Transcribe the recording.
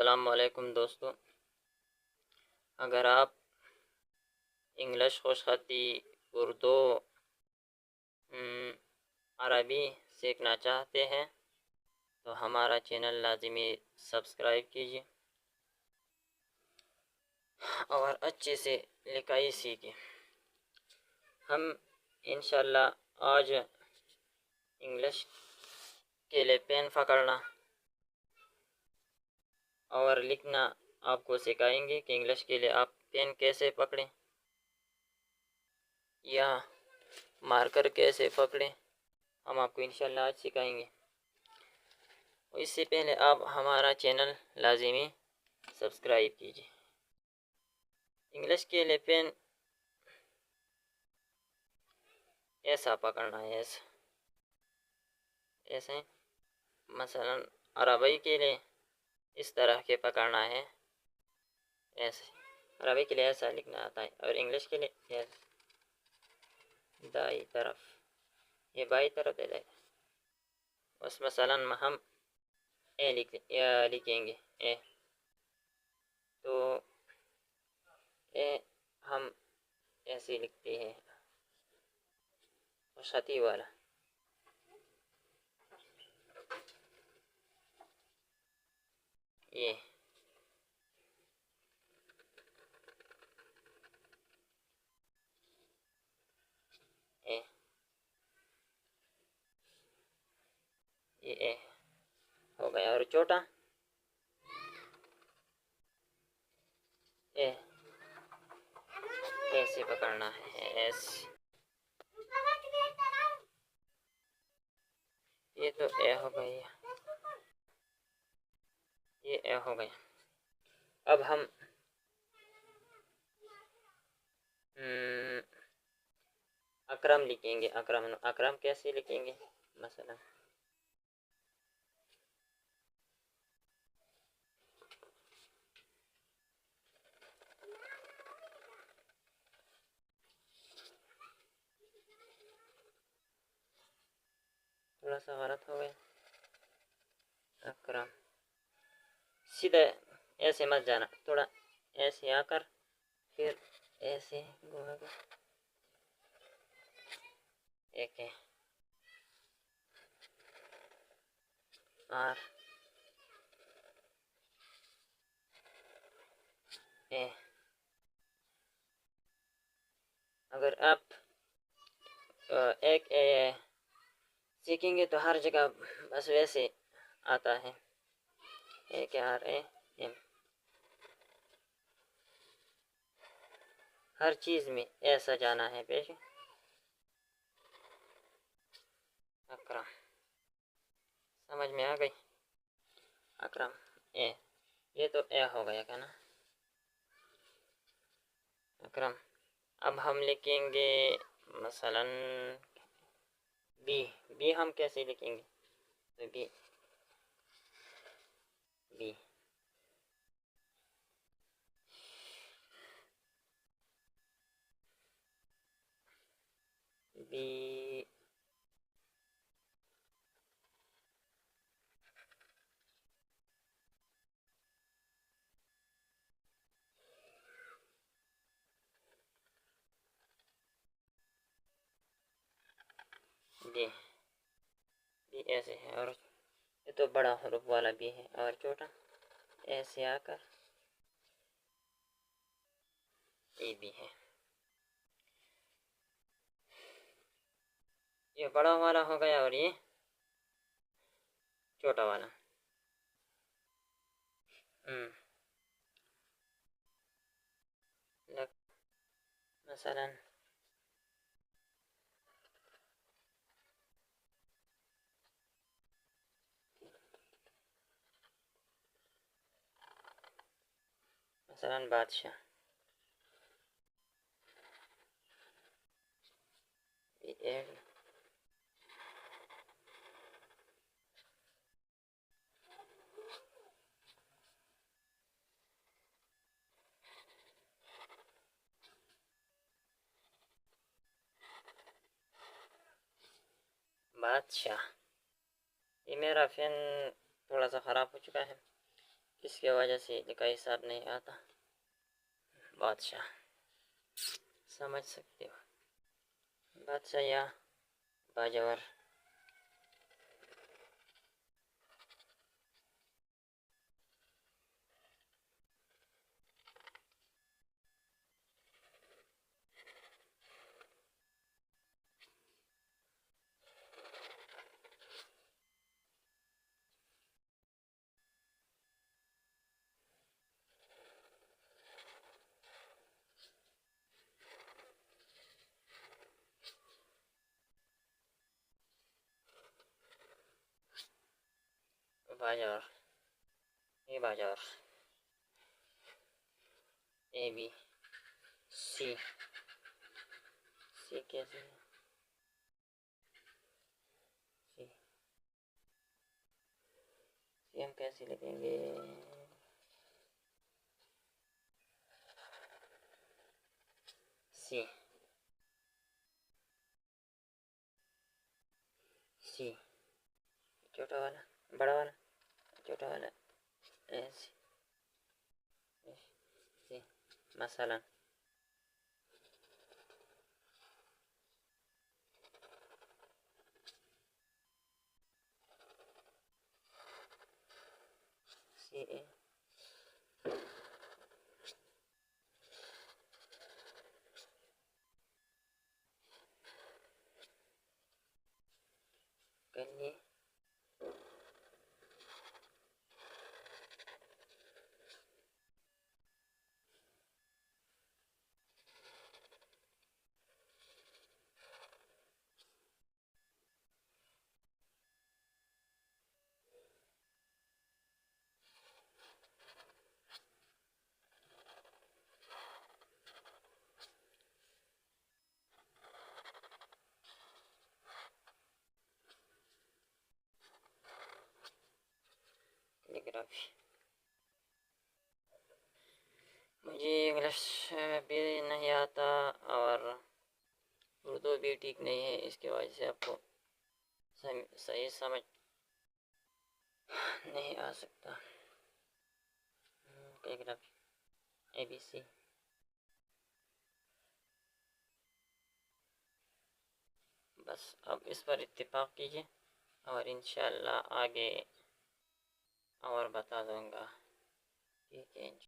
अस्सलाम वालेकुम दोस्तों। अगर आप इंग्लिश खुशखती, उर्दू, अरबी सीखना चाहते हैं तो हमारा चैनल लाज़िमी सब्सक्राइब कीजिए और अच्छे से लिखाई सीखें। हम इंशाल्लाह आज इंग्लिश के लिए पेन पकड़ना और लिखना आपको सिखाएंगे कि इंग्लिश के लिए आप पेन कैसे पकड़ें या मार्कर कैसे पकड़ें, हम आपको इंशाल्लाह आज सिखाएंगे। इससे पहले आप हमारा चैनल लाज़िमी सब्सक्राइब कीजिए। इंग्लिश के लिए पेन ऐसा पकड़ना है, ऐसा ऐसे। मसलन अरबी के लिए इस तरह के पकड़ना है, ऐसे। अरबी के लिए ऐसा लिखना आता है और इंग्लिश के लिए ऐसे दाई तरफ, ये बाई तरफ दे जाए। बस मसलन हम ए लिखेंगे ए, तो ए हम ऐसे लिखते हैं खती वाला। ये ए, ये ए हो गया। और छोटा ए ऐसे पकड़ना है, ऐसे। ये तो ए हो गया, ये ए हो गया। अब हम अकरम लिखेंगे। अकरम, अकरम कैसे लिखेंगे? मसलन थोड़ा सा गलत हो गया। अकरम सीधा ऐसे मत जाना, थोड़ा ऐसे आकर फिर ऐसे घूमेगा। एक है आर ए। अगर आप एक ए सीखेंगे तो हर जगह बस वैसे आता है, एक आर ए एम। हर चीज़ में ऐसा जाना है पेश। अकरम समझ में आ गई? अकरम ए, ये तो ए हो गया क्या ना, अकरम। अब हम लिखेंगे मसलन बी। बी हम कैसे लिखेंगे? तो B B B B B ऐसे है। और ये तो बड़ा हरूफ वाला बी है और छोटा ऐसे आकर ए बी है। ये बड़ा वाला हो गया और ये छोटा वाला। मसलन मसलन बादशाह, बादशाह। ये मेरा फैन थोड़ा सा ख़राब हो चुका है, इसके वजह से लिखाई हिसाब नहीं आता। बादशाह समझ सकते हो, बादशाह या बाजवर। बाजवर, ए बाजवर, ए बी सी। सी कैसे? सी सी हम कैसे लिखेंगे? सी सी छोटा वाला, बड़ा वाला, छोटा वाला, ऐसे। सी मसलन सी ए करिए। कैलीग्राफी। मुझे इंग्लिश भी नहीं आता और उर्दू भी ठीक नहीं है, इसकी वजह से आपको सही समझ नहीं आ सकता। Calligraphy ABC। बस अब इस पर इत्तेफाक कीजिए और इंशाल्लाह आगे और बता दूंगा। ठीक है।